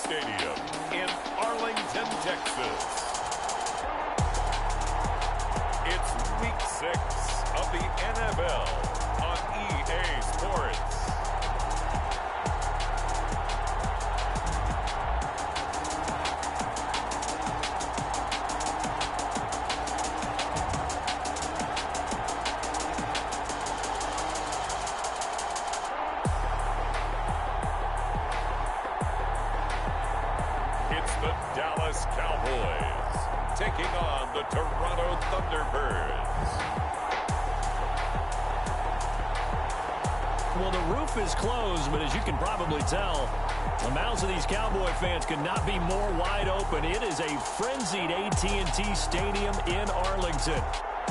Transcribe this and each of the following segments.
Stadium in Arlington, Texas. It's Week 6 of the NFL on EA Sports. The Dallas Cowboys taking on the Toronto Thunderbirds. Well, the roof is closed, but as you can probably tell, the mouths of these Cowboy fans could not be more wide open. It is a frenzied AT&T Stadium in Arlington.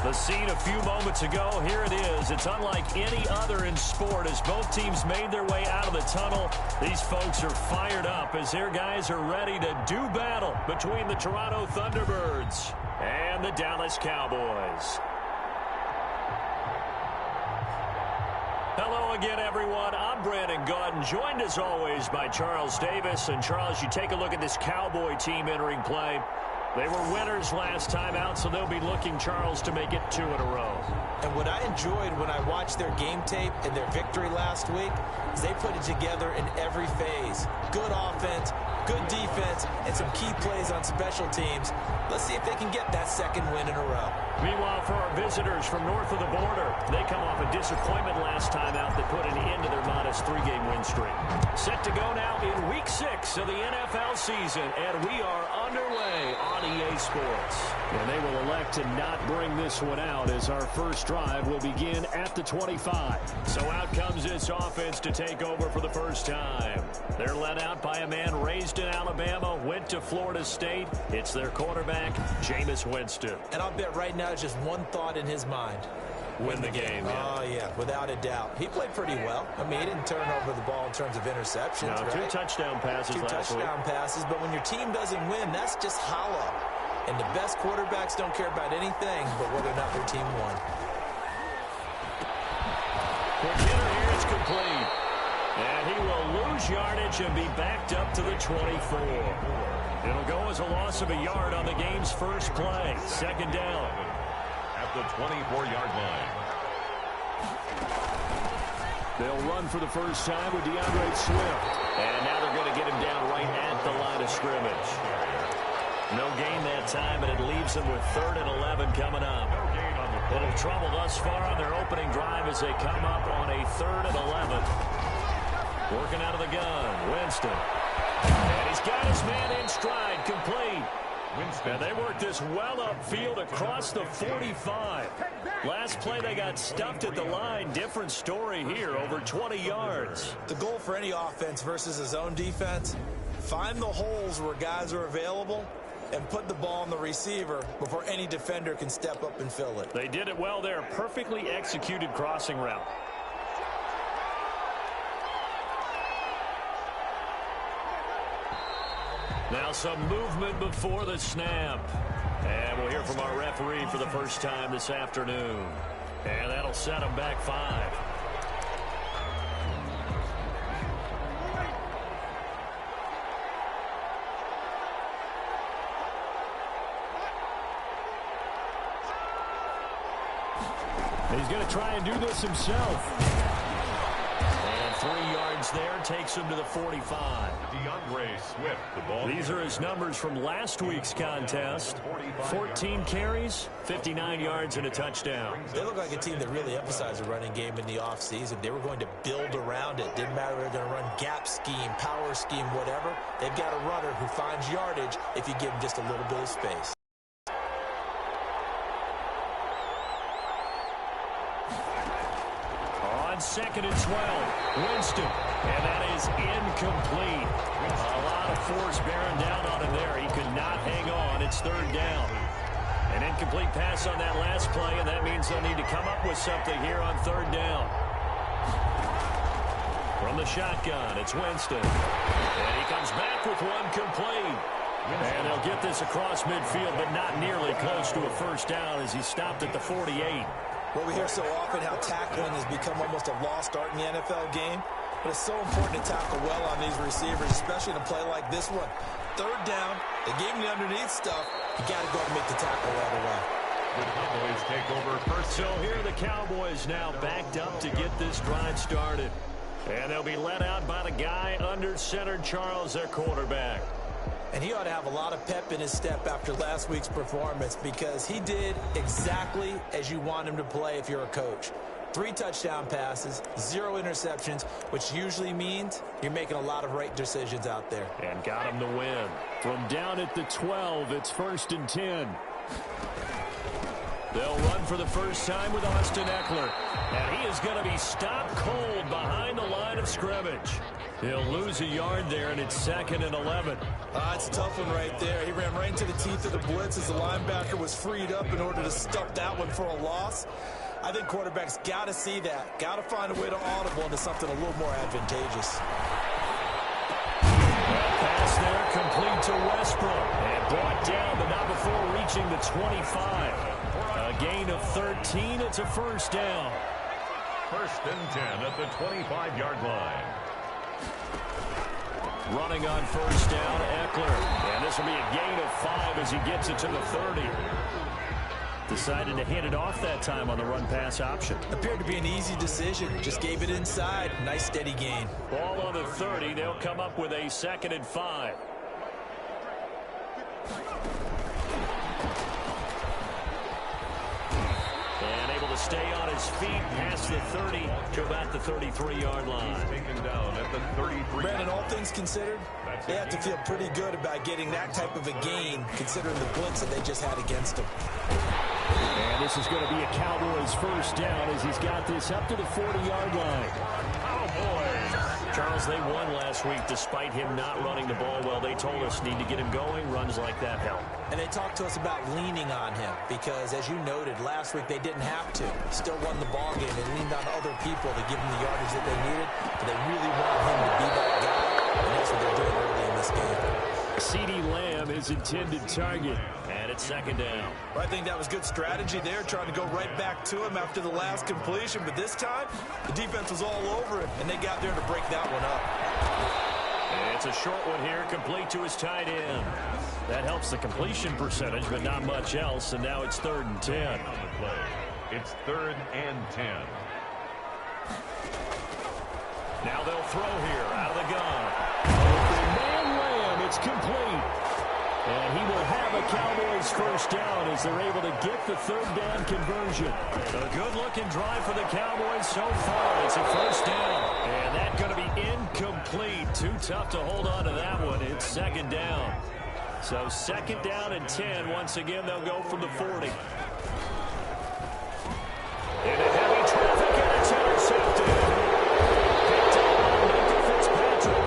The scene a few moments ago, here it is. It's unlike any other in sport as both teams made their way out of the tunnel. These folks are fired up as their guys are ready to do battle between the Toronto Thunderbirds and the Dallas Cowboys. Hello again, everyone. I'm Brandon Gautin, joined as always by Charles Davis. And Charles, you take a look at this Cowboy team entering play. They were winners last time out, so they'll be looking, Charles, to make it 2 in a row. And what I enjoyed when I watched their game tape and their victory last week is they put it together in every phase. Good offense, good defense, and some key plays on special teams. Let's see if they can get that second win in a row. Meanwhile, for our visitors from north of the border, they come off a disappointment last time out that put an end to their modest 3-game win streak. Set to go now in Week 6 of the NFL season, and we are underway on EA Sports. And they will elect to not bring this one out as our first drive will begin at the 25. So out comes this offense to take over for the first time. They're led out by a man raised in Alabama, went to Florida State. It's their quarterback, Jameis Winston. And I'll bet right now just one thought in his mind. Win the game. Yeah. Oh, yeah, without a doubt. He played pretty well. I mean, he didn't turn over the ball in terms of interceptions, no, right? 2 touchdown passes last week. 2 touchdown passes, but when your team doesn't win, that's just hollow. And the best quarterbacks don't care about anything but whether or not their team won. Quick hitter here is complete. And he will lose yardage and be backed up to the 24. It'll go as a loss of a yard on the game's first play. Second down. At the 24-yard line. They'll run for the first time with DeAndre Swift. And now they're going to get him down right at the line of scrimmage. No gain that time, and it leaves them with 3rd and 11 coming up. Little trouble thus far on their opening drive as they come up on a 3rd and 11. Working out of the gun, Winston. And he's got his man in stride, complete. And they worked this well upfield across the 45. Last play they got stuffed at the line. Different story here, over 20 yards. The goal for any offense versus a zone defense, find the holes where guys are available and put the ball on the receiver before any defender can step up and fill it. They did it well there. Perfectly executed crossing route. Now some movement before the snap. And we'll hear from our referee for the first time this afternoon. And that'll set them back 5. He's going to try and do this himself. And 3 yards there takes him to the 45. DeAndre Swift, the ball. These are his numbers from last week's contest. 14 carries, 59 yards, and a touchdown. They look like a team that really emphasized the running game in the offseason. They were going to build around it. Didn't matter if they're going to run gap scheme, power scheme, whatever. They've got a runner who finds yardage if you give him just a little bit of space. On 2nd and 12, Winston, and that is incomplete. A lot of force bearing down on him there. He could not hang on. It's 3rd down. An incomplete pass on that last play, and that means they'll need to come up with something here on 3rd down. From the shotgun, it's Winston. And he comes back with one complete. And they'll get this across midfield, but not nearly close to a first down as he stopped at the 48. Well, we hear so often how tackling has become almost a lost art in the NFL game. But it's so important to tackle well on these receivers, especially in a play like this one. Third down, they gave him the underneath stuff. You got to go and make the tackle right away. The Cowboys take over first. So here are the Cowboys now backed up to get this drive started. And they'll be led out by the guy under center, Charles, their quarterback. And he ought to have a lot of pep in his step after last week's performance because he did exactly as you want him to play if you're a coach. 3 touchdown passes, 0 interceptions, which usually means you're making a lot of right decisions out there. And got him the win. From down at the 12, it's 1st and 10. They'll run for the first time with Austin Eckler. And he is going to be stopped cold behind the line of scrimmage. He'll lose a yard there, and it's 2nd and 11. It's a tough one right there. He ran right into the teeth of the blitz as the linebacker was freed up in order to stuff that one for a loss. I think quarterbacks got to see that. Got to find a way to audible into something a little more advantageous. Pass there complete to Westbrook. And brought down, but not before reaching the 25. A gain of 13. It's a first down. 1st and 10 at the 25-yard line. Running on first down, Eckler. And this will be a gain of 5 as he gets it to the 30. Decided to hand it off that time on the run-pass option. Appeared to be an easy decision. Just gave it inside. Nice steady gain. Ball on the 30. They'll come up with a 2nd and 5. And able to stay on his feet past the 30 to about the 33-yard line. Taken down at the 33. Brandon, all things considered, they have to feel pretty good about getting that type of a gain considering the blitz that they just had against them. And this is going to be a Cowboys first down as he's got this up to the 40-yard line. Cowboys. Charles, they won last week despite him not running the ball well. They told us need to get him going. Runs like that help. And they talked to us about leaning on him because, as you noted, last week they didn't have to. Still won the ball game. They leaned on other people to give them the yardage that they needed, but they really want him to be that guy, and that's what they're doing early in this game. CeeDee Lamb is intended target, and it's 2nd down. Well, I think that was good strategy there, trying to go right back to him after the last completion, but this time the defense was all over him, and they got there to break that one up. And it's a short one here, complete to his tight end. That helps the completion percentage, but not much else, and now it's 3rd and 10. It's 3rd and 10. Now they'll throw here out of the gun. Man Lamb, it's complete. And he will have a Cowboys first down as they're able to get the 3rd down conversion. A good-looking drive for the Cowboys so far. It's a first down. And that's going to be incomplete. Too tough to hold on to that one. It's 2nd down. So 2nd down and 10. Once again, they'll go from the 40. In a heavy traffic, and it's intercepted. Picked up by Minkah Fitzpatrick.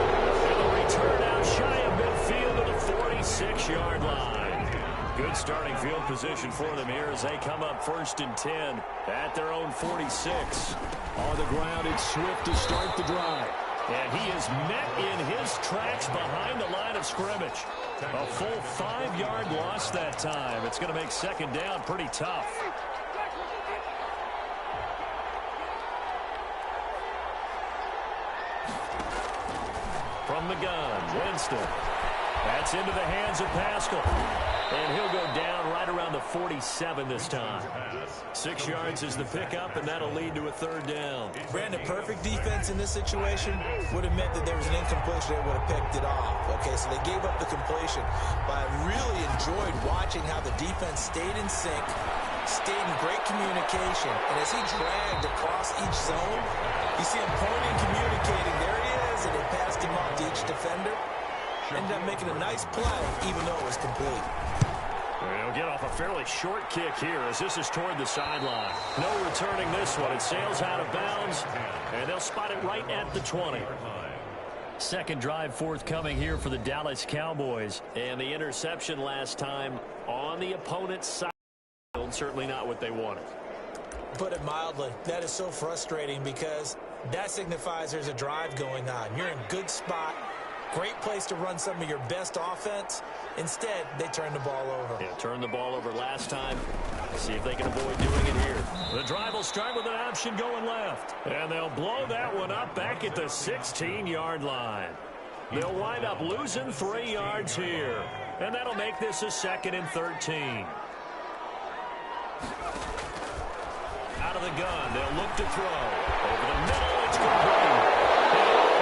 And the return out shy of midfield to the 46-yard line. Good starting field position for them here as they come up 1st and 10 at their own 46. On the ground, it's Swift to start the drive. And he is met in his tracks behind the line of scrimmage. A full 5-yard loss that time. It's going to make 2nd down pretty tough. From the gun, Winston. That's into the hands of Pascal. And he'll go down right around the 47 this time. 6 yards is the pickup, and that'll lead to a 3rd down. Brandon, perfect defense in this situation would have meant that there was an incompletion. They would have picked it off. Okay, so they gave up the completion. But I really enjoyed watching how the defense stayed in sync, stayed in great communication. And as he dragged across each zone, you see him pointing, communicating. There he is, and they passed him off to each defender. Ended up making a nice play, even though it was complete. They'll get off a fairly short kick here as this is toward the sideline. No returning this one. It sails out of bounds, and they'll spot it right at the 20. 2nd drive forthcoming here for the Dallas Cowboys. And the interception last time on the opponent's side. Certainly not what they wanted. Put it mildly, that is so frustrating because that signifies there's a drive going on. You're in good spot. Great place to run some of your best offense. Instead, they turn the ball over. Yeah, turned the ball over last time. See if they can avoid doing it here. The drive will start with an option going left. And they'll blow that one up back at the 16-yard line. They'll wind up losing 3 yards here. And that'll make this a 2nd and 13. Out of the gun, they'll look to throw. Over the middle, it's complete.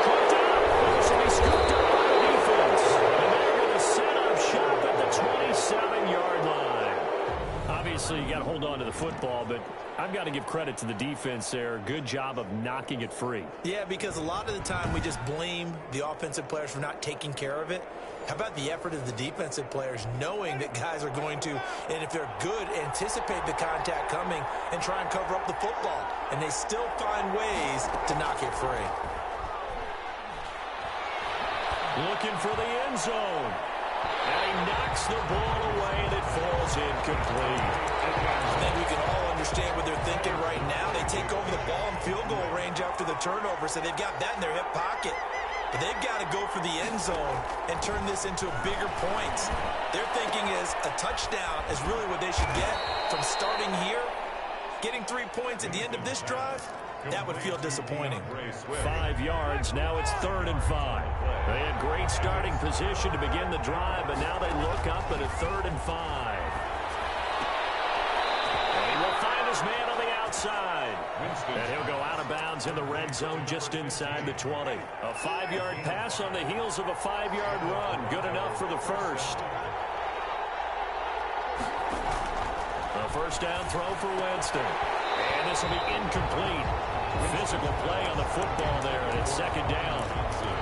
Clipped out. This will be scooped up by the defense. And they're going to set up shop at the 27-yard line. Obviously, you got to hold on to the football, but I've got to give credit to the defense there. Good job of knocking it free. Yeah, because a lot of the time we just blame the offensive players for not taking care of it. How about the effort of the defensive players knowing that guys are going to, and if they're good, anticipate the contact coming and try and cover up the football. And they still find ways to knock it free. Looking for the end zone. And he knocks the ball away and it falls incomplete. I think we can all understand what they're thinking right now. They take over the ball in field goal range after the turnover, so they've got that in their hip pocket. But they've got to go for the end zone and turn this into bigger points. Their thinking is a touchdown is really what they should get from starting here. Getting 3 points at the end of this drive, that would feel disappointing. 5 yards, now it's 3rd and 5. They had great starting position to begin the drive, but now they look up at a 3rd and 5. And he will find his man on the outside. And he'll go out of bounds in the red zone just inside the 20. A 5-yard pass on the heels of a 5-yard run. Good enough for the first. A first down throw for Winston. And this will be incomplete. Physical play on the football there, and it's 2nd down.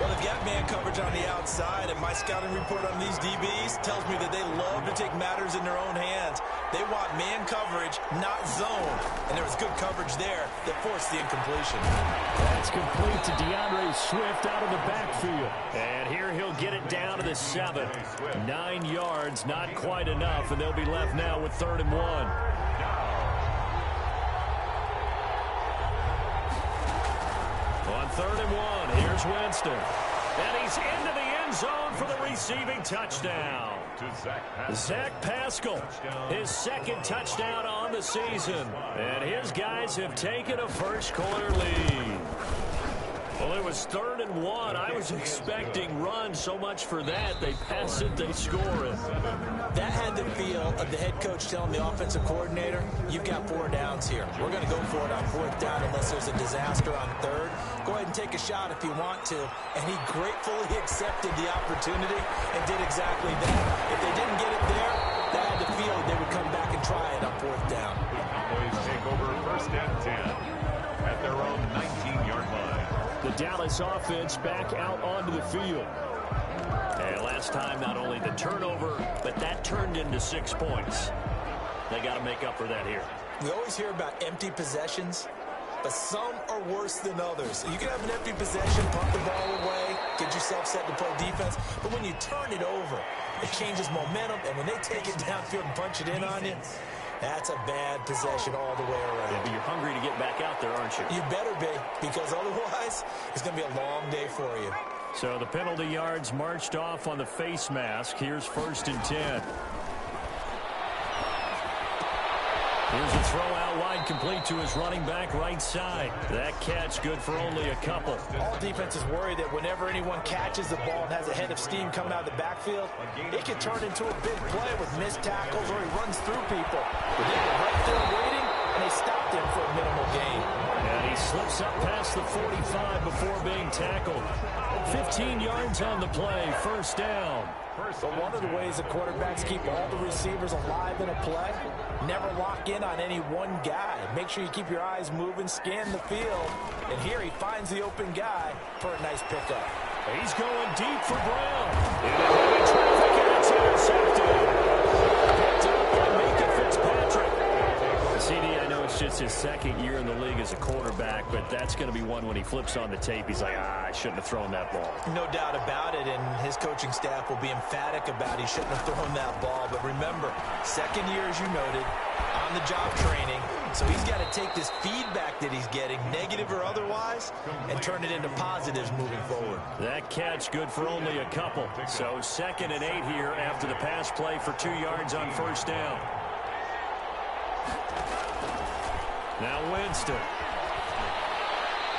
Well, they've got man coverage on the outside, and my scouting report on these DBs tells me that they love to take matters in their own hands. They want man coverage, not zone. And there was good coverage there that forced the incompletion. That's complete to DeAndre Swift out of the backfield. And here he'll get it down to the 7. 9 yards, not quite enough, and they'll be left now with 3rd and 1. On 3rd and 1, here's Winston. And he's into the end zone for the receiving touchdown. Zach Pascal, his 2nd touchdown on the season. And his guys have taken a first-quarter lead. Well, it was 3rd and 1. I was expecting run, so much for that. They pass it, they score it. That had the feel of the head coach telling the offensive coordinator, you've got 4 downs here. We're going to go for it on 4th down unless there's a disaster on 3rd. Go ahead and take a shot if you want to. And he gratefully accepted the opportunity and did exactly that. If they didn't get it there, that had the feel they would come back and try it on 4th down. The Cowboys take over 1st and 10 at their own 19-yard line. The Dallas offense back out onto the field. And last time, not only the turnover, but that turned into 6 points. They got to make up for that here. We always hear about empty possessions, but some are worse than others. You can have an empty possession, pump the ball away, get yourself set to play defense, but when you turn it over, it changes momentum, and when they take it downfield and punch it in on you, that's a bad possession all the way around. Yeah, but you're hungry to get back out there, aren't you? You better be, because otherwise, it's going to be a long day for you. So the penalty yards marched off on the face mask. Here's 1st and 10. Here's a throw out wide, complete to his running back right side. That catch good for only a couple. All defenses worry that whenever anyone catches the ball and has a head of steam coming out of the backfield, it can turn into a big play with missed tackles or he runs through people. But they were right there waiting, and they stopped him for a minimal gain. And he slips up past the 45 before being tackled. 15 yards on the play, 1st down. But one of the ways the quarterbacks keep all the receivers alive in a play, never lock in on any one guy. Make sure you keep your eyes moving, scan the field. And here he finds the open guy for a nice pickup. He's going deep for Brown. In the heavy traffic, and it's intercepted. Picked up by Minka Fitzpatrick. CD, I know it's just his second year in the league as a quarterback, but that's going to be one when he flips on the tape. He's like, I shouldn't have thrown that ball. No doubt about it, and his coaching staff will be emphatic about he shouldn't have thrown that ball. But remember, second year, as you noted, on-the-job training. So he's got to take this feedback that he's getting, negative or otherwise, and turn it into positives moving forward. That catch good for only a couple. So 2nd and 8 here after the pass play for 2 yards on first down. Now Winston.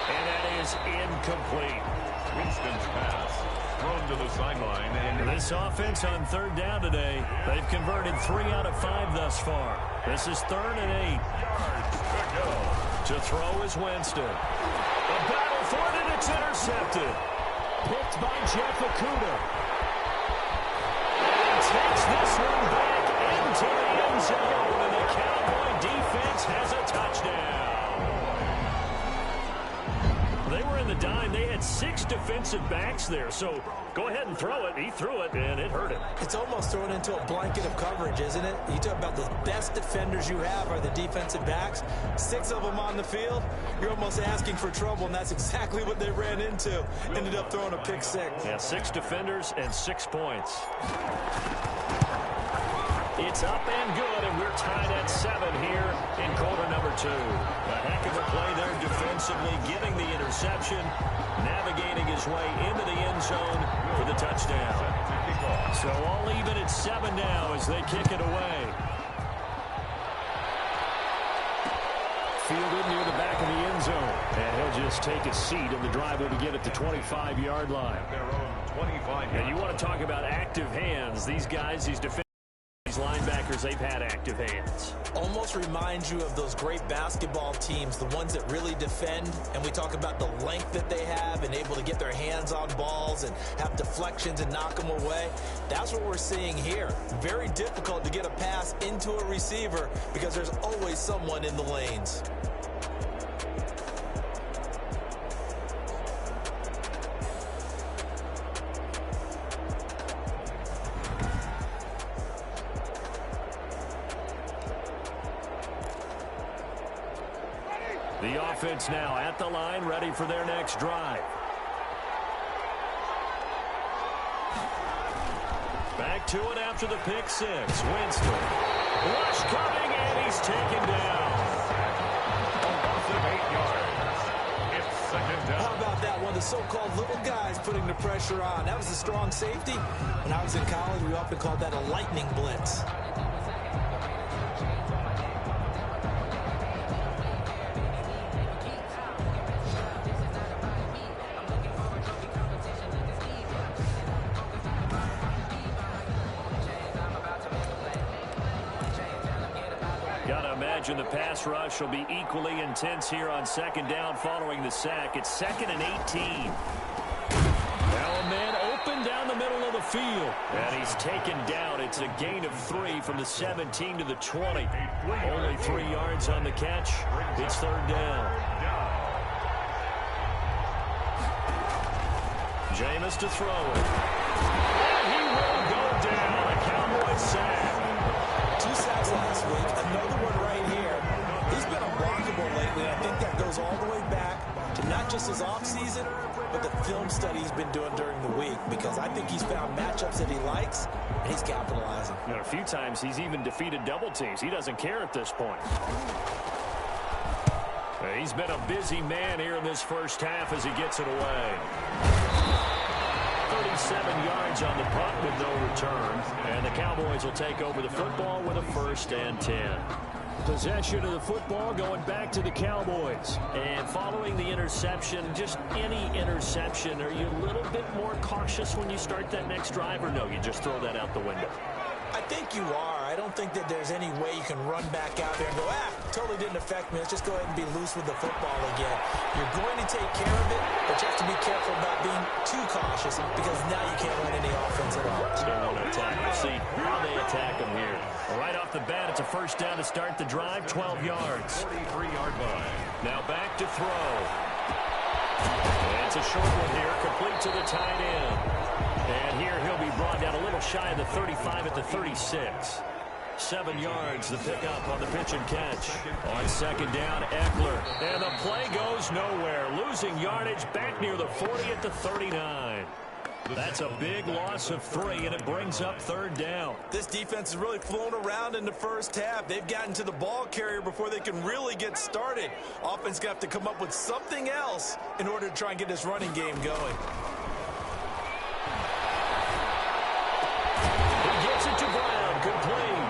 And that is incomplete. Winston's pass thrown to the sideline. And this offense on 3rd down today, they've converted 3 out of 5 thus far. This is 3rd and 8. yards to go. To throw is Winston. A battle for it, and it's intercepted. Picked by Jeff Okuda. And takes this one back into the end zone, and the Cowboy defense has a touchdown. They were in the dime. They had 6 defensive backs there, so go ahead and throw it. He threw it, and it hurt him. It's almost thrown into a blanket of coverage, isn't it? You talk about the best defenders you have are the defensive backs. 6 of them on the field. You're almost asking for trouble, and that's exactly what they ran into. Ended up throwing a pick 6. Yeah, 6 defenders and 6 points. It's up and good, and we're tied at 7 here in quarter number 2. A heck of a play there defensively, getting the interception, navigating his way into the end zone for the touchdown. So all even at 7 now as they kick it away. Fielded near the back of the end zone. And he'll just take a seat, and the drive will begin at the 25-yard line. Their own 25. And you want to talk about active hands. These guys, these defenders, linebackers, they've had active hands. Almost reminds you of those great basketball teams, the ones that really defend, and we talk about the length that they have and able to get their hands on balls and have deflections and knock them away. That's what we're seeing here. Very difficult to get a pass into a receiver because there's always someone in the lanes. The offense now at the line, ready for their next drive. Back to it after the pick 6. Winston. Rush coming, and he's taken down. A loss of 8 yards. It's 2nd down. How about that one? The so-called little guys putting the pressure on. That was a strong safety. When I was in college, we often called that a lightning blitz. The pass rush will be equally intense here on 2nd down following the sack. It's 2nd and 18. Now a man open down the middle of the field. And he's taken down. It's a gain of 3 from the 17 to the 20. Only 3 yards on the catch. It's 3rd down. Jameis to throw it. And he will go down. A Cowboys sack. 2 sacks last week. Another one right here. He's been unblockable lately. I think that goes all the way back to not just his offseason, but the film study he's been doing during the week, because I think he's found matchups that he likes, and he's capitalizing. You know, a few times he's even defeated double teams. He doesn't care at this point. He's been a busy man here in this first half as he gets it away. 37 yards on the punt with no return. And the Cowboys will take over the football with a 1st and 10. Possession of the football going back to the Cowboys. And following the interception, just any interception, are you a little bit more cautious when you start that next drive, or no, you just throw that out the window? I think you are. I don't think that there's any way you can run back out there and go, totally didn't affect me. Let's just go ahead and be loose with the football again. You're going to take care of it, but you have to be careful about being too cautious, because now you can't run any offense at all. They want to attack. We'll see how they attack them here. Right off the bat, it's a 1st down to start the drive, 12 yards. 43-yard line. Now back to throw. And it's a short one here, complete to the tight end. And here he'll be brought down a little shy of the 35 at the 36. 7 yards, the pickup on the pitch and catch. On second down, Eckler. And the play goes nowhere. Losing yardage back near the 40 at the 39. That's a big loss of 3, and it brings up third down. This defense has really flown around in the first half. They've gotten to the ball carrier before they can really get started. Offense got to come up with something else in order to try and get this running game going. He gets it to Brown, complete.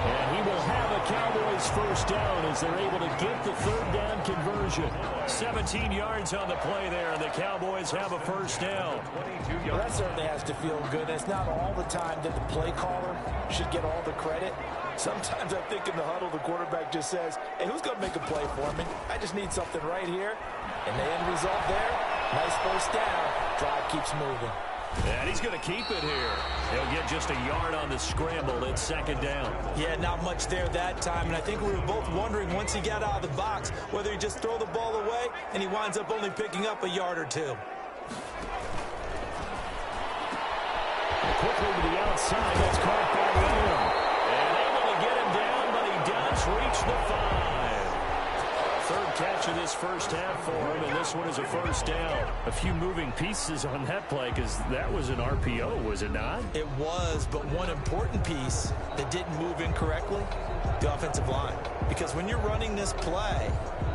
And he will have a Cowboys first down as they're able to get the third down conversion. 17 yards on the play there, and the Cowboys have a first down. Well, that certainly has to feel good. It's not all the time that the play caller should get all the credit. Sometimes I think in the huddle, the quarterback just says, hey, who's going to make a play for me? I just need something right here. And the end result there, nice first down. Drive keeps moving. And he's going to keep it here. He'll get just a yard on the scramble at second down. Yeah, not much there that time. And I think we were both wondering once he got out of the box whether he just throw the ball away and he winds up only picking up a yard or 2. Quickly to the outside. That's caught by William. And able to get him down, but he does reach the 5. Third catch of this first half for him, and this one is a first down. A few moving pieces on that play because that was an RPO, was it not? It was, but one important piece that didn't move incorrectly, the offensive line. Because when you're running this play,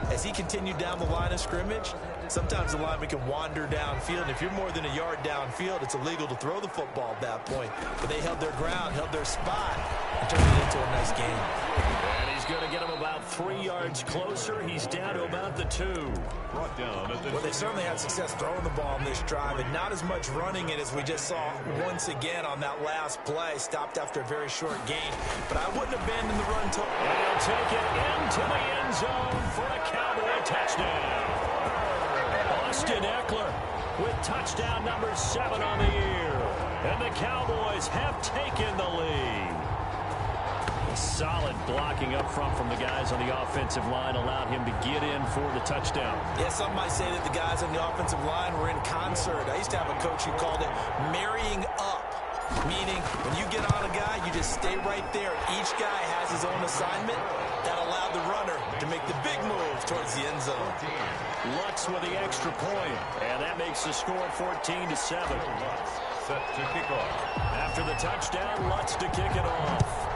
as he continued down the line of scrimmage, sometimes the lineman can wander downfield. And if you're more than a yard downfield, it's illegal to throw the football at that point. But they held their ground, held their spot, and turned it into a nice game. And he's going to get him about 3 yards closer. He's down to about the 2. Brought down at the Well, they certainly had success throwing the ball on this drive, and not as much running it as we just saw once again on that last play. Stopped after a very short gain. But I wouldn't abandon the run total. And he'll take it into the end zone for a Cowboy touchdown. Austin Eckler with touchdown number 7 on the year. And the Cowboys have taken the lead. Solid blocking up front from the guys on the offensive line allowed him to get in for the touchdown. Yeah, some might say that the guys on the offensive line were in concert. I used to have a coach who called it marrying up, meaning when you get on a guy, you just stay right there. Each guy has his own assignment. That allowed the runner to make the big move towards the end zone. Lutz with the extra point, and that makes the score 14-7. set to kick off. After the touchdown, Lutz to kick it off.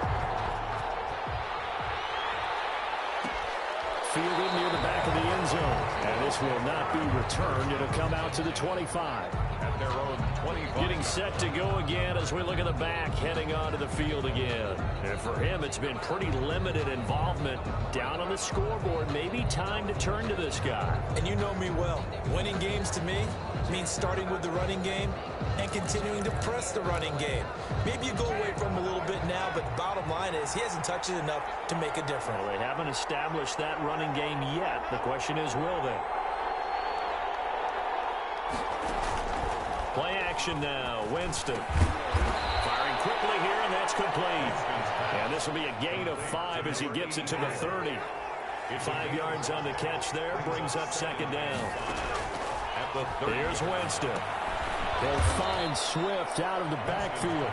Fielded near the back of the end zone. And this will not be returned. It'll come out to the 25. At their own 25. Getting set to go again as we look at the back, heading onto the field again. And for him, it's been pretty limited involvement down on the scoreboard. Maybe time to turn to this guy. And you know me well. Winning games to me means starting with the running game and continuing to press the running game. Maybe you go away from him a little bit now, but the bottom line is he hasn't touched it enough to make a difference. Well, they haven't established that running game yet. The question is, will they? Play action now. Winston firing quickly here, and that's complete. And this will be a gain of 5 as he gets it to the 30. 5 yards on the catch there, brings up second down. At the 30. Here's Winston. They'll find Swift out of the backfield.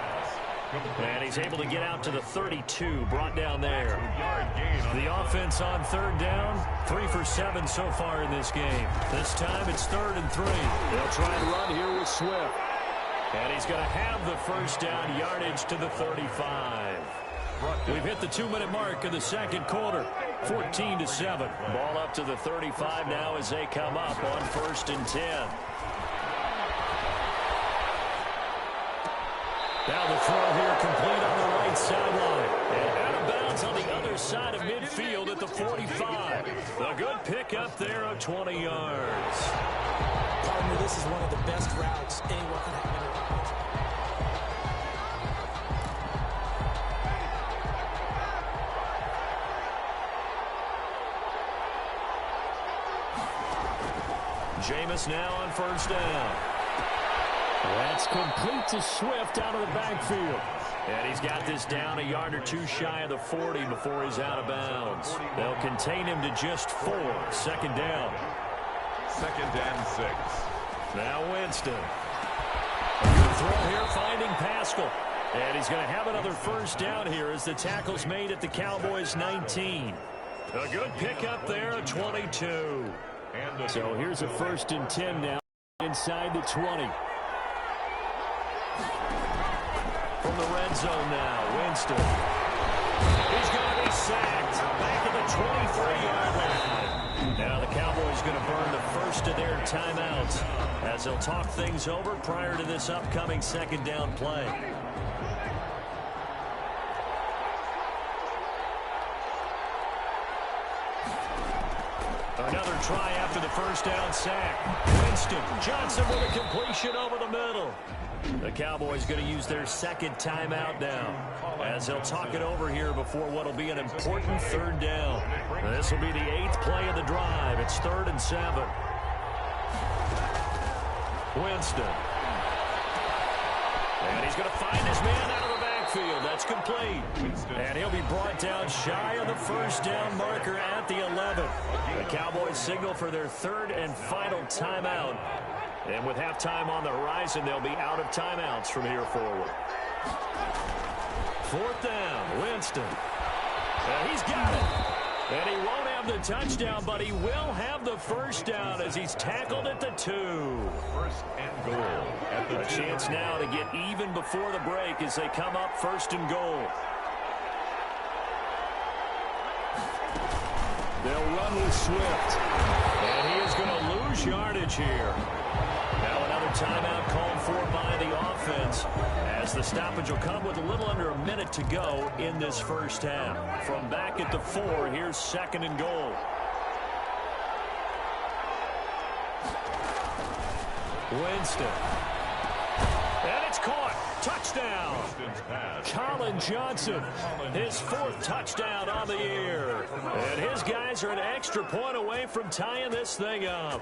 And he's able to get out to the 32, brought down there. The offense on third down, 3 for 7 so far in this game. This time it's 3rd and 3. They'll try and run here with Swift. And he's going to have the first down, yardage to the 35. We've hit the 2-minute mark of the second quarter, 14-7. Ball up to the 35 now as they come up on 1st and 10. Now the throw here complete on the right sideline. And out of bounds on the other side of midfield at the 45. A good pickup there of 20 yards. Partner, this is one of the best routes anyone can have. Jameis now on 1st down. That's complete to Swift out of the backfield. And he's got this down a yard or 2 shy of the 40 before he's out of bounds. They'll contain him to just 4. 2nd down. 2nd and 6. Now Winston. A good throw here finding Pascal. And he's going to have another first down here as the tackle's made at the Cowboys 19. A good pickup there at 22. So here's a 1st and 10 now inside the 20. From the red zone now, Winston. He's going to be sacked back at the 23-yard line. Now the Cowboys going to burn the first of their timeouts as they'll talk things over prior to this upcoming 2nd down play. Another try after the first down sack. Winston Johnson with a completion over the middle. The Cowboys going to use their 2nd timeout now as they'll talk it over here before what will be an important 3rd down. This will be the 8th play of the drive. It's 3rd and 7. Winston. And he's going to find his man out of the backfield. That's complete. And he'll be brought down shy of the first down marker at the 11. The Cowboys signal for their 3rd and final timeout. And with halftime on the horizon, they'll be out of timeouts from here forward. 4th down, Winston. And he's got it. And he won't have the touchdown, but he will have the first down as he's tackled at the 2. 1st and goal. A chance now to get even before the break as they come up 1st and goal. They'll run with Swift. And he is going to lose yardage here. Now another timeout called for by the offense as the stoppage will come with a little under a minute to go in this first half. From back at the 4, here's 2nd and goal. Winston. And it's caught. Touchdown. Colin Johnson, his 4th touchdown on the year. And his guys are an extra point away from tying this thing up.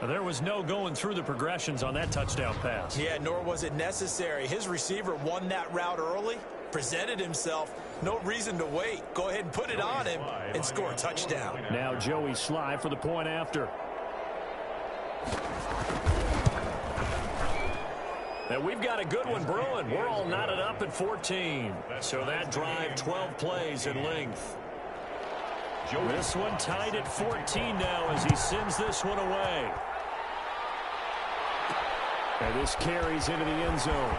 There was no going through the progressions on that touchdown pass. Yeah, nor was it necessary. His receiver won that route early, presented himself. No reason to wait. Go ahead and put it on him and score a touchdown. Now Joey Sly for the point after. And we've got a good one brewing. We're all knotted up at 14. So that drive, 12 plays in length. This one tied at 14 now as he sends this one away. And this carries into the end zone.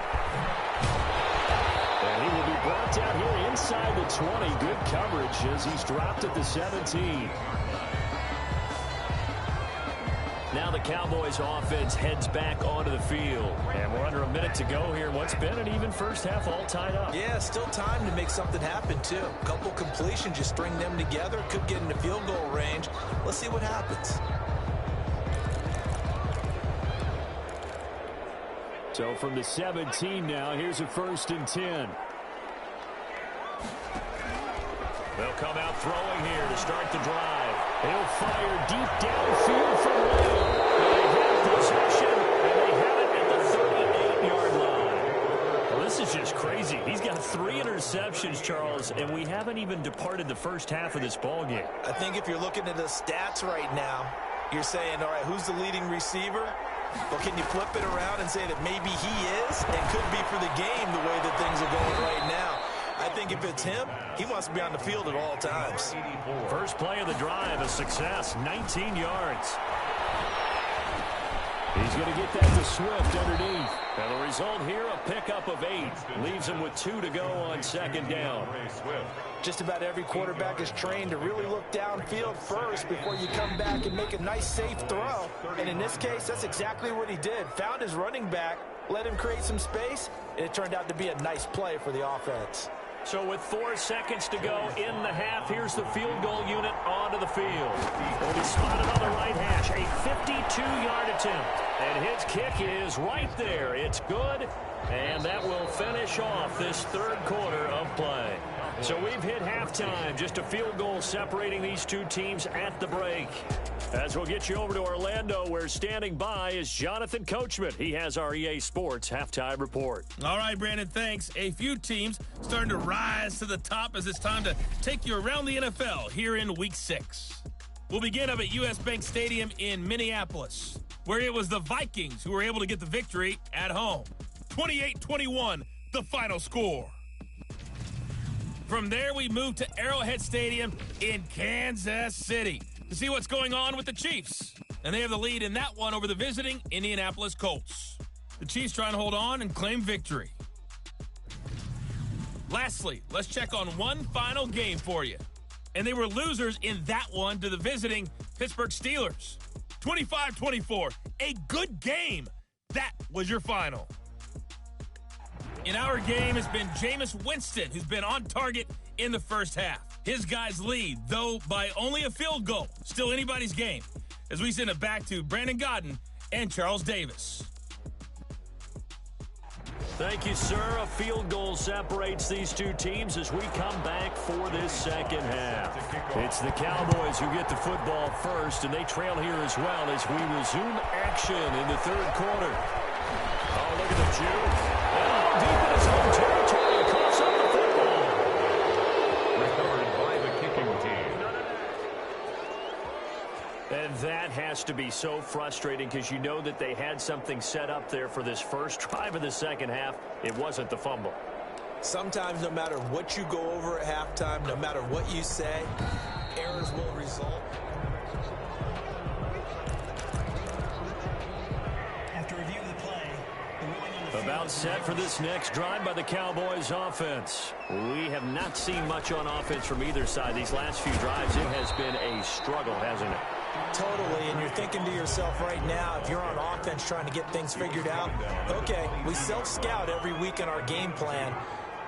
And he will be brought down here inside the 20. Good coverage as he's dropped at the 17. Now the Cowboys offense heads back onto the field. And we're under a minute to go here. What's been an even first half all tied up. Yeah, still time to make something happen, too. A couple completions, just string them together. Could get into field goal range. Let's see what happens. So from the 17 now, here's a 1st and 10. They'll come out throwing here to start the drive. He'll fire deep downfield from Lamb. They have possession, and they have it at the 38-yard line. Well, this is just crazy. He's got 3 interceptions, Charles, and we haven't even departed the first half of this ballgame. I think if you're looking at the stats right now, you're saying, all right, who's the leading receiver? Well, can you flip it around and say that maybe he is and could be for the game the way that things are going right now? I think if it's him, he wants to be on the field at all times. First play of the drive, a success, 19 yards. He's going to get that to Swift underneath. And the result here, a pickup of 8. Leaves him with 2 to go on 2nd down. Just about every quarterback is trained to really look downfield first before you come back and make a nice, safe throw. And in this case, that's exactly what he did. Found his running back, let him create some space, and it turned out to be a nice play for the offense. So with 4 seconds to go in the half, here's the field goal unit onto the field. Will be spotted on the right hash, a 52-yard attempt. And his kick is right there. It's good, and that will finish off this 3rd quarter of play. So we've hit halftime, just a field goal separating these two teams at the break. As we'll get you over to Orlando, where standing by is Jonathan Coachman. He has our EA Sports halftime report. All right, Brandon, thanks. A few teams starting to rise to the top as it's time to take you around the NFL here in Week 6. We'll begin up at U.S. Bank Stadium in Minneapolis, where it was the Vikings who were able to get the victory at home. 28-21, the final score. From there, we move to Arrowhead Stadium in Kansas City to see what's going on with the Chiefs. And they have the lead in that one over the visiting Indianapolis Colts. The Chiefs trying to hold on and claim victory. Lastly, let's check on one final game for you. And they were losers in that one to the visiting Pittsburgh Steelers. 25-24, a good game. That was your final. In our game has been Jameis Winston, who's been on target in the first half. His guys lead, though by only a field goal. Still anybody's game, as we send it back to Brandon Godden and Charles Davis. Thank you, sir. A field goal separates these two teams as we come back for this second half. It's the Cowboys who get the football first, and they trail here as well as we resume action in the third quarter. Oh, look at the juke. And deep in his own territory, coughs up the football. Recovered by the kicking team. And that has to be so frustrating because you know that they had something set up there for this first drive of the second half. It wasn't the fumble. Sometimes no matter what you go over at halftime, no matter what you say, errors will result. After reviewing the play, the ruling on the About set for this next drive by the Cowboys offense. We have not seen much on offense from either side. These last few drives, it has been a struggle, hasn't it? Totally, and you're thinking to yourself right now, if you're on offense trying to get things figured out, okay, we self-scout every week in our game plan.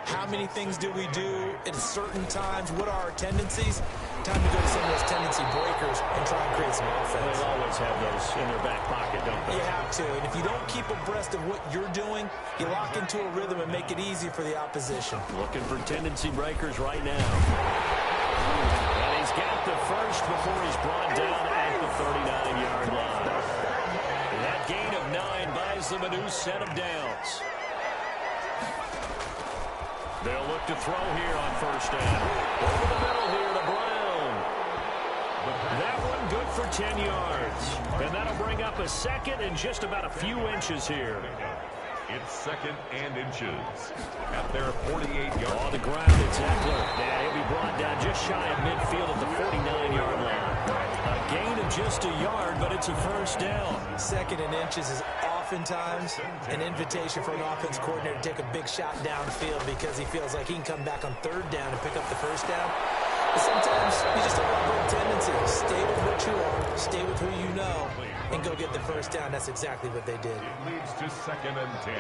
How many things do we do at certain times? What are our tendencies? Time to go to some of those tendency breakers and try and create some offense. They'll always have those in their back pocket, don't they? You have to, and if you don't keep abreast of what you're doing, you lock into a rhythm and make it easy for the opposition. Looking for tendency breakers right now. And he's got the first before he's brought down at the 39-yard line. And that gain of 9 buys them a new set of downs. They'll look to throw here on first down. Over the middle here to Brown. That one good for 10 yards. And that'll bring up a second and just about a few inches here. It's second and inches at their 48-yard. On the ground, it's Eckler. Yeah, he'll be brought down just shy of midfield at the 49-yard line. A gain of just a yard, but it's a first down. Second and inches is oftentimes an invitation for an offense coordinator to take a big shot downfield because he feels like he can come back on third down and pick up the first down. But sometimes you just have a great tendency. Stay with what you are, stay with who you know, and go get the first down. That's exactly what they did. It leads to second and 10.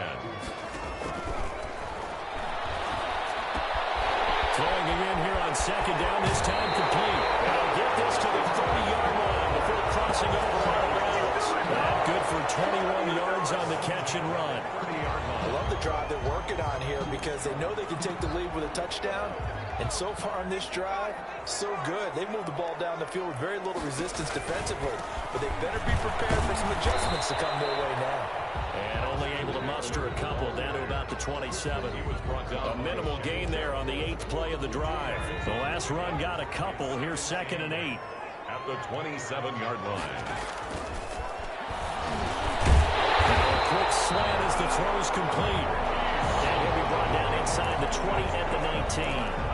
Throwing it in here on second down, this time complete. They'll get this to the 30-yard line before crossing over out of bounds. That good for 21 yards on the catch and run. I love the drive they're working on here because they know they can take the lead with a touchdown. And so far on this drive, so good. They moved the ball down the field with very little resistance defensively. But they better be prepared for some adjustments to come their way now. And only able to muster a couple down to about the 27. A minimal gain there on the 8th play of the drive. The last run got a couple. Here's second and 8. At the 27-yard line. A quick slant as the throw's complete. And he'll be brought down inside the 20 at the 19.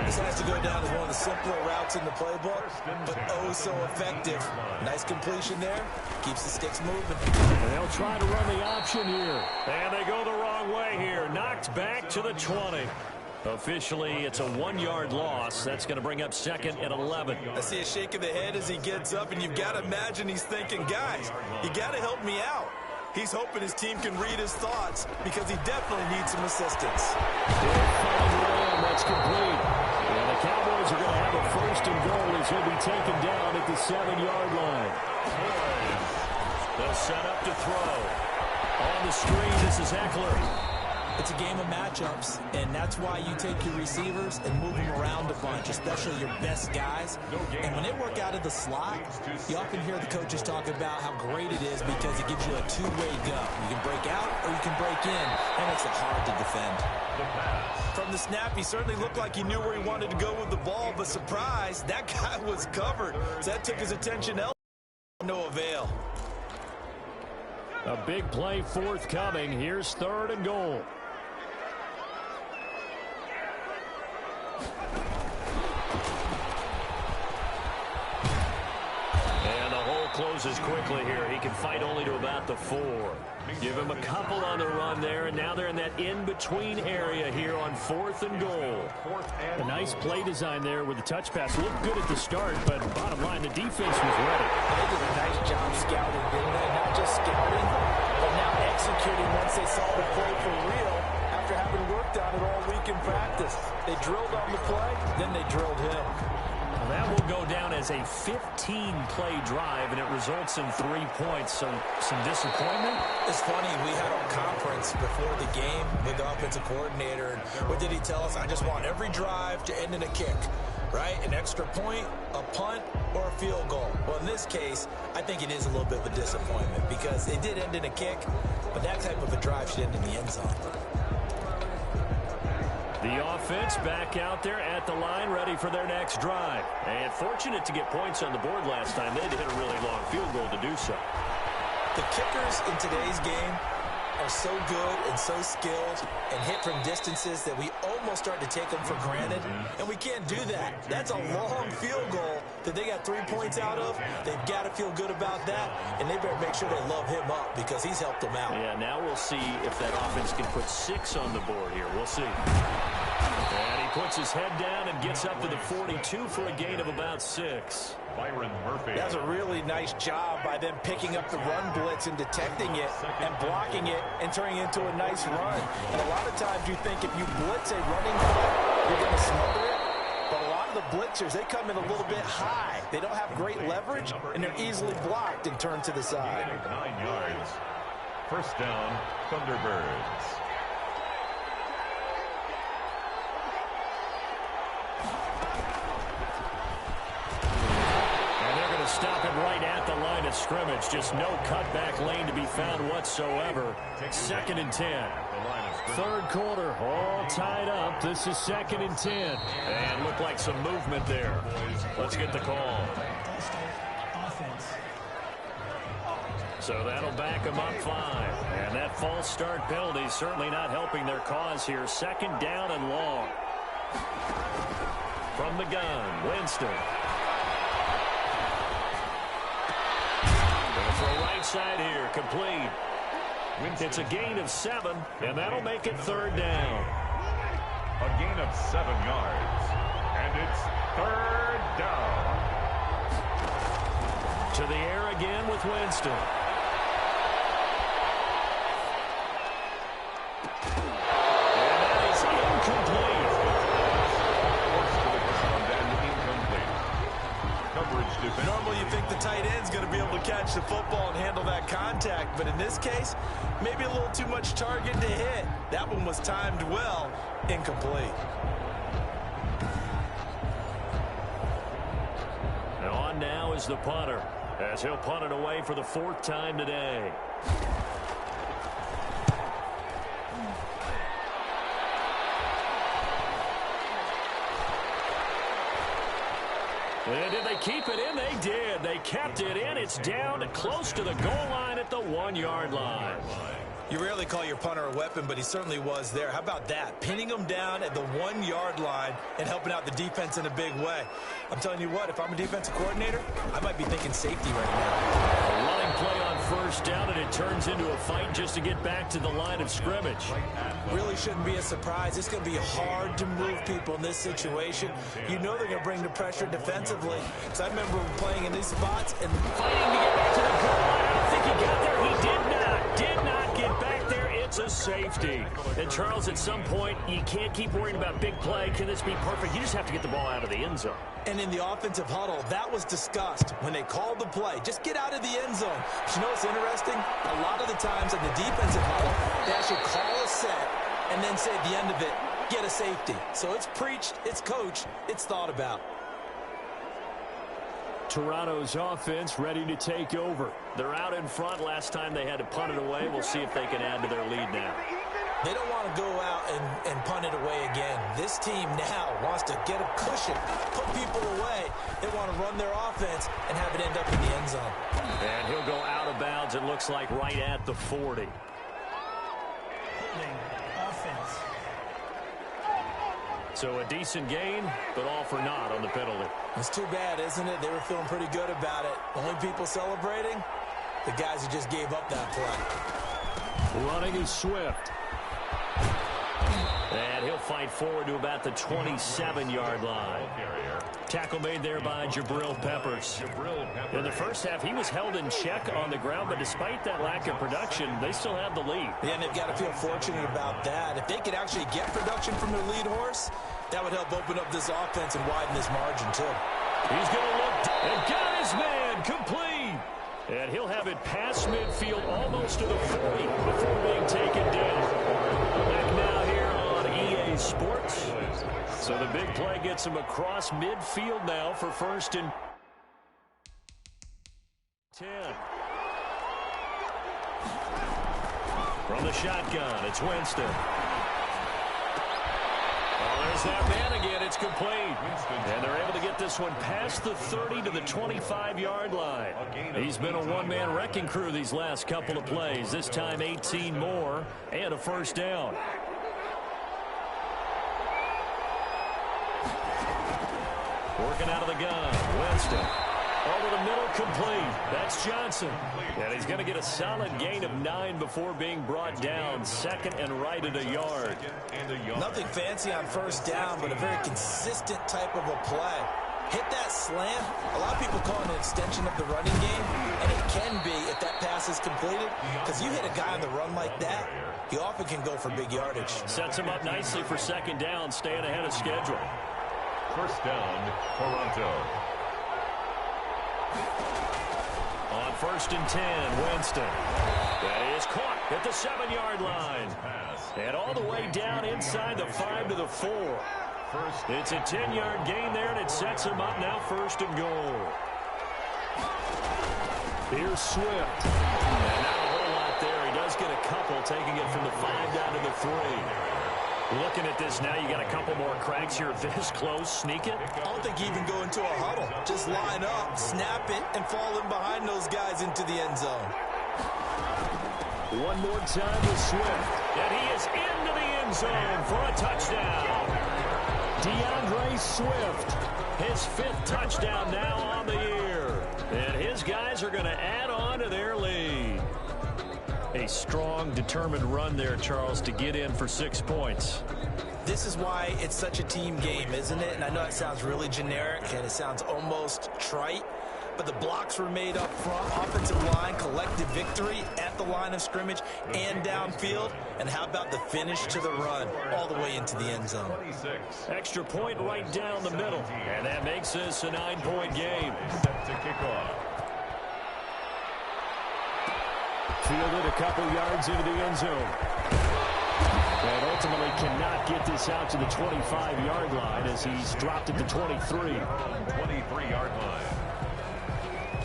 This has to go down as one of the simpler routes in the playbook, but oh so effective. Nice completion there. Keeps the sticks moving. And they'll try to run the option here. And they go the wrong way here. Knocked back to the 20. Officially, it's a 1-yard loss. That's going to bring up second and 11. I see a shake of the head as he gets up, and you've got to imagine he's thinking, guys, you got to help me out. He's hoping his team can read his thoughts because he definitely needs some assistance. That's complete. And the Cowboys are going to have a first and goal as he'll be taken down at the 7-yard line. They'll set up to throw. On the screen, this is Eckler. It's a game of matchups, and that's why you take your receivers and move them around a bunch, especially your best guys. And when they work out of the slot, you often hear the coaches talk about how great it is because it gives you a two-way go. You can break out or you can break in. That makes it hard to defend. From the snap, he certainly looked like he knew where he wanted to go with the ball, but surprise, that guy was covered. So that took his attention elsewhere. No avail. A big play forthcoming. Here's 3rd and goal. And the hole closes quickly here. He can fight only to about the 4. Give him a couple on the run there, and now they're in that in-between area here on 4th and goal. A nice play design there with the touch pass. Looked good at the start, but bottom line, the defense was ready. They did a nice job scouting, didn't they? Not just scouting, but now executing once they saw the play for real after having worked on it all week in practice. They drilled on the play, then they drilled him. Well, that will go down as a 15-play drive, and it results in 3 points. So some disappointment. It's funny, we had our conference before the game with the offensive coordinator. And what did he tell us? I just want every drive to end in a kick, right? An extra point, a punt, or a field goal. Well, in this case, I think it is a little bit of a disappointment because it did end in a kick, but that type of a drive should end in the end zone. The offense back out there at the line, ready for their next drive. And fortunate to get points on the board last time. They had to hit a really long field goal to do so. The kickers in today's game are so good and so skilled and hit from distances that we almost start to take them for granted, and we can't do that. That's a long field goal that they got 3 points out of. They've got to feel good about that, and they better make sure they love him up because he's helped them out. Yeah, now we'll see if that offense can put 6 on the board here. We'll see. And he puts his head down and gets up to the 42 for a gain of about 6. Byron Murphy. That's a really nice job by them picking up the run blitz and detecting it and blocking it and turning it into a nice run. And a lot of times you think if you blitz a running play, you're going to smother it. But a lot of the blitzers, they come in a little bit high. They don't have great leverage, and they're easily blocked and turned to the side. 9 yards. First down, Thunderbirds. Stop it right at the line of scrimmage. Just no cutback lane to be found whatsoever. 2nd and 10. 3rd quarter, all tied up. This is 2nd and 10. And looked like some movement there. Let's get the call. So that'll back them up 5. And that false start penalty is certainly not helping their cause here. 2nd down and long. From the gun, Winston. For right side here, complete. It's a gain of 7, and that'll make it 3rd down. A gain of 7 yards, and it's 3rd down. To the air again with Winston. And that is incomplete. Forced to the ground and incomplete. Coverage defense. Normally you think the tight end's going to be able to catch the football and handle that contact, but in this case, maybe a little too much target to hit. That one was timed well, incomplete. And on now is the punter, as he'll punt it away for the 4th time today. And did they keep it in? They did. They kept it in. It's down close to the goal line at the 1-yard line. You rarely call your punter a weapon, but he certainly was there. How about that? Pinning him down at the 1-yard line and helping out the defense in a big way. I'm telling you what, if I'm a defensive coordinator, I might be thinking safety right now. A running play on 1st down, and it turns into a fight just to get back to the line of scrimmage. Really shouldn't be a surprise. It's going to be hard to move people in this situation. You know they're going to bring the pressure defensively. Because I remember playing in these spots and Fighting to get back to the goal line. I don't think he got there. He did not get back there. It's a safety. And Charles, at some point, you can't keep worrying about big play. Can this be perfect? You just have to get the ball out of the end zone. And in the offensive huddle, that was discussed when they called the play. Just get out of the end zone. But you know what's interesting? A lot of the times in the defensive huddle, they actually call a set and then say at the end of it, get a safety. So it's preached, it's coached, it's thought about. Toronto's offense ready to take over. They're out in front. Last time they had to punt it away. We'll see if they can add to their lead now. They don't want to go out and punt it away again. This team now wants to get a cushion, put people away. They want to run their offense and have it end up in the end zone. And he'll go out of bounds, it looks like, right at the 40. Holding offense. So a decent gain, but all for naught on the penalty. It's too bad, isn't it? They were feeling pretty good about it. Only people celebrating, the guys who just gave up that play. Running is Swift. And he'll fight forward to about the 27-yard line. Tackle made there by Jabril Peppers. In the first half, he was held in check on the ground, but despite that lack of production, they still have the lead. Yeah, and they've got to feel fortunate about that. If they could actually get production from their lead horse, that would help open up this offense and widen this margin, too. He's going to look and got his man complete. And he'll have it past midfield almost to the 40 before being taken down. Back now here on EA Sports. So the big play gets him across midfield now for 1st and 10. From the shotgun, it's Winston. Oh, there's that man again. It's complete. And they're able to get this one past the 30 to the 25-yard line. He's been a one-man wrecking crew these last couple of plays. This time 18 more and a 1st down. Working out of the gun, Winston. Over the middle, complete. That's Johnson. And he's going to get a solid gain of 9 before being brought down. 2nd and right at a yard. Nothing fancy on 1st down, but a very consistent type of a play. Hit that slant. A lot of people call it an extension of the running game, and it can be if that pass is completed, because you hit a guy on the run like that, he often can go for big yardage. Sets him up nicely for 2nd down, staying ahead of schedule. 1st down, Toronto. On 1st and 10, Winston. That is caught at the 7-yard line. And all the way down inside the 5 to the 4. It's a 10-yard gain there, and it sets him up now 1st and goal. Here's Swift. And not a whole lot there. He does get a couple, taking it from the 5 down to the 3. Looking at this now, you got a couple more cracks here this close. Sneak it. I don't think you even go into a huddle. Just line up, snap it, and fall in behind those guys into the end zone. One more time with Swift. And he is into the end zone for a touchdown. DeAndre Swift, his 5th touchdown now on the year. And his guys are going to add on to their lead. A strong, determined run there, Charles, to get in for 6 points. This is why it's such a team game, isn't it? And I know it sounds really generic, and it sounds almost trite, but the blocks were made up front. Offensive line, collective victory at the line of scrimmage and downfield. And how about the finish to the run all the way into the end zone? Extra point right down the middle. And that makes this a 9-point game. Set to kick off. Fielded a couple yards into the end zone. And ultimately cannot get this out to the 25-yard line as he's dropped at the 23. 23-yard line.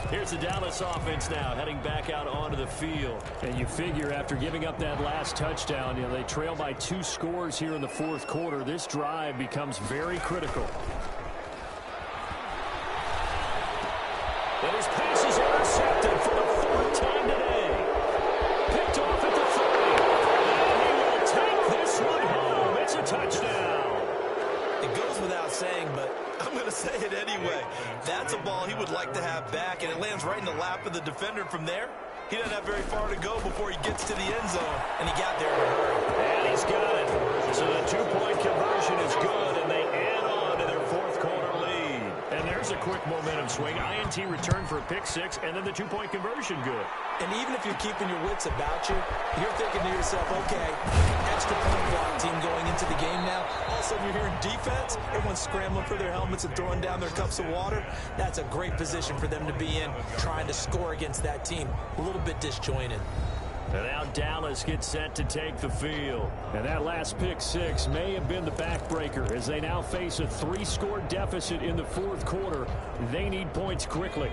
Here's the Dallas offense now heading back out onto the field. And you figure after giving up that last touchdown, they trail by 2 scores here in the 4th quarter. This drive becomes very critical. And his pass is intercepted for the 4th time today. Picked off at the 30. And he will take this one home. It's a touchdown. It goes without saying, but I'm going to say it anyway. That's a ball he would like to have back, and it lands right in the lap of the defender from there. He doesn't have very far to go before he gets to the end zone, and he got there in a hurry. And he's got it. So the 2-point conversion is good, and they add on to their 4th quarter lead. And there's a quick momentum swing. INT return for a pick 6, and then the 2-point conversion good. And even if you're keeping your wits about you, you're thinking to yourself, okay, extra point block team going into the game now. All of a sudden you're hearing defense. Everyone's scrambling for their helmets and throwing down their cups of water. That's a great position for them to be in, trying to score against that team. A little bit disjointed. And now Dallas gets set to take the field. And that last pick 6 may have been the backbreaker as they now face a 3-score deficit in the 4th quarter. They need points quickly.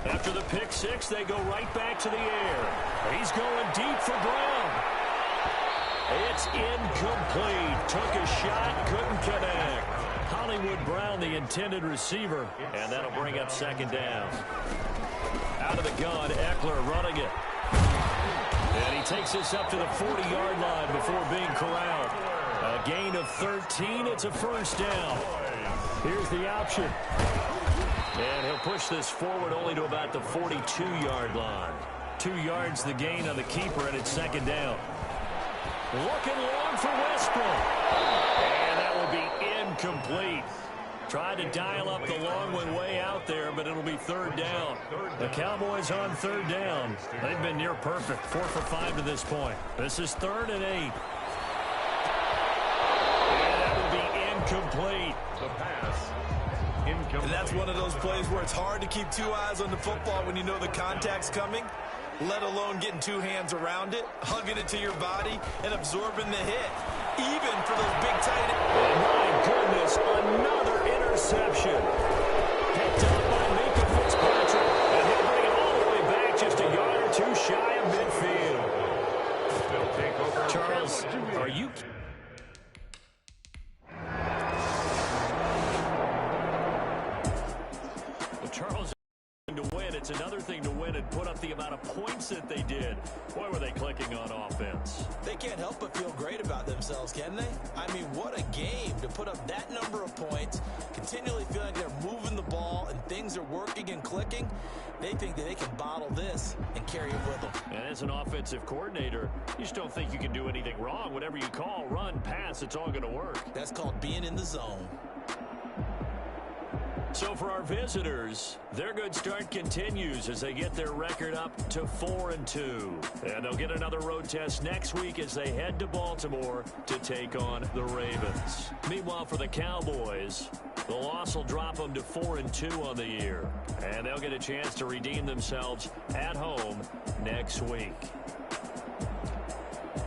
After the pick 6, they go right back to the air. He's going deep for Brown. It's incomplete. Took a shot, couldn't connect. Hollywood Brown, the intended receiver, and that'll bring up second down. Out of the gun, Eckler running it. And he takes this up to the 40-yard line before being corralled. A gain of 13. It's a first down. Here's the option. And he'll push this forward only to about the 42-yard line. 2 yards the gain on the keeper, and it's second down. Looking long for Westbrook. And that will be incomplete. Tried to dial up the long one way out there, but it'll be third down. The Cowboys on third down. They've been near perfect, 4 for 5 to this point. This is 3rd and 8. And that will be incomplete. The pass. Incomplete. And that's one of those plays where it's hard to keep 2 eyes on the football when you know the contact's coming, let alone getting 2 hands around it, hugging it to your body, and absorbing the hit. Even for those big tight ends. Oh, my goodness, another interception. Picked up by Minka Fitzpatrick. And he'll bring it all the way back just a yard or 2 shy of midfield. They'll take over. Charles, are you... Well, Charles... to win. It's another thing to win and put up the amount of points that they did. Boy, were they clicking on offense. They can't help but feel great about themselves, can they? I mean, what a game to put up that number of points, continually feeling like they're moving the ball and things are working and clicking. They think that they can bottle this and carry it with them. And as an offensive coordinator, you just don't think you can do anything wrong. Whatever you call, run, pass, it's all going to work. That's called being in the zone. So for our visitors, their good start continues as they get their record up to 4-2. And they'll get another road test next week as they head to Baltimore to take on the Ravens. Meanwhile, for the Cowboys, the loss will drop them to 4-2 on the year. And they'll get a chance to redeem themselves at home next week.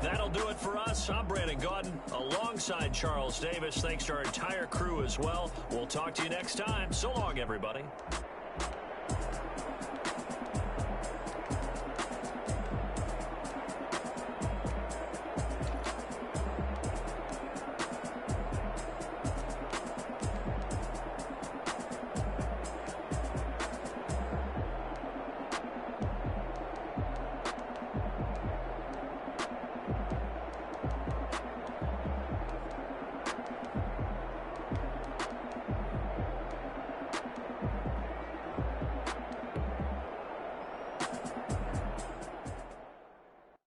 That'll do it for us. I'm Brandon Gaudin alongside Charles Davis. Thanks to our entire crew as well. We'll talk to you next time. So long, everybody.